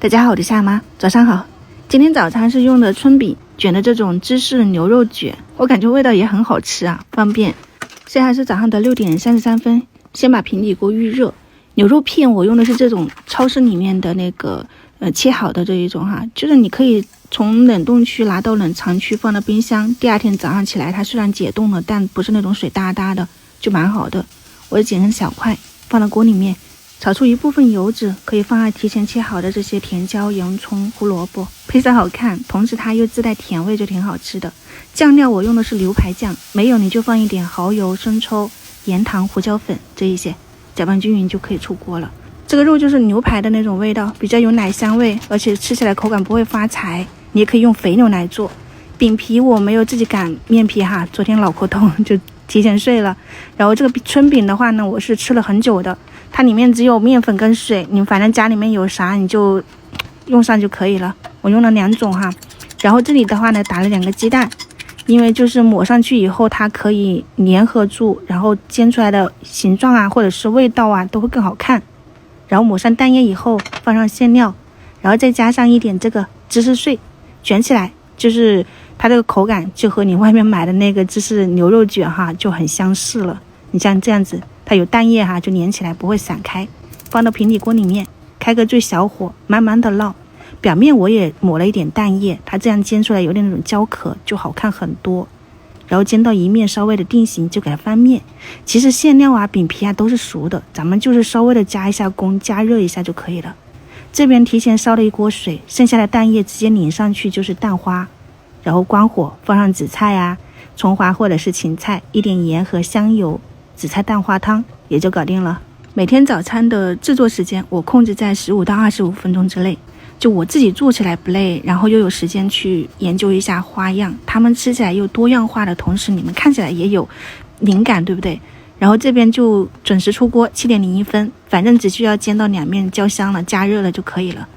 大家好，我是夏妈，早上好。今天早餐是用的春饼卷的这种芝士牛肉卷，我感觉味道也很好吃啊，方便。现在是早上的6点33分，先把平底锅预热。牛肉片我用的是这种超市里面的那个切好的这一种哈，就是你可以从冷冻区拿到冷藏区放到冰箱，第二天早上起来它虽然解冻了，但不是那种水哒哒的，就蛮好的。我就剪成小块放到锅里面，炒出一部分油脂，可以放下提前切好的这些甜椒、洋葱、胡萝卜，配色好看，同时它又自带甜味，就挺好吃的。酱料我用的是牛排酱，没有你就放一点蚝油、生抽、盐、糖、胡椒粉这一些，搅拌均匀就可以出锅了。这个肉就是牛排的那种味道，比较有奶香味，而且吃起来口感不会发柴。你也可以用肥牛来做。饼皮我没有自己擀面皮哈，昨天脑壳痛就提前睡了。然后这个春饼的话呢，我是吃了很久的，它里面只有面粉跟水，你反正家里面有啥你就用上就可以了。我用了2种哈，然后这里的话呢打了2个鸡蛋，因为就是抹上去以后它可以粘合住，然后煎出来的形状啊或者是味道啊都会更好看。然后抹上蛋液以后放上馅料，然后再加上一点这个芝士碎，卷起来，就是它这个口感就和你外面买的那个芝士牛肉卷哈就很相似了。你像这样子，它有蛋液哈，就粘起来不会散开。放到平底锅里面，开个最小火，慢慢的烙。表面我也抹了一点蛋液，它这样煎出来有点那种焦壳，就好看很多。然后煎到一面稍微的定型，就给它翻面。其实馅料啊、饼皮啊都是熟的，咱们就是稍微的加一下工，加热一下就可以了。这边提前烧了一锅水，剩下的蛋液直接淋上去就是蛋花，然后关火，放上紫菜啊、葱花或者是芹菜，一点盐和香油，紫菜蛋花汤也就搞定了。每天早餐的制作时间我控制在15到25分钟之内，就我自己做起来不累，然后又有时间去研究一下花样，他们吃起来又多样化的同时，你们看起来也有灵感，对不对？然后这边就准时出锅7点01分，反正只需要煎到2面焦香了，加热了就可以了。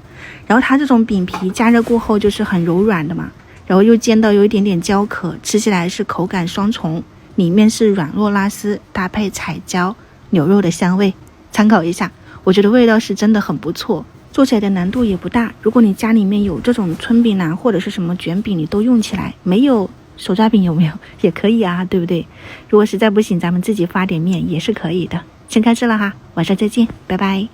然后它这种饼皮加热过后就是很柔软的嘛，然后又煎到有一点点焦壳，吃起来是口感双重，里面是软糯拉丝，搭配彩椒、牛肉的香味，参考一下，我觉得味道是真的很不错。做起来的难度也不大，如果你家里面有这种春饼啊或者是什么卷饼，你都用起来，没有手抓饼有没有也可以啊，对不对？如果实在不行咱们自己发点面也是可以的。先开吃了哈，晚上再见，拜拜。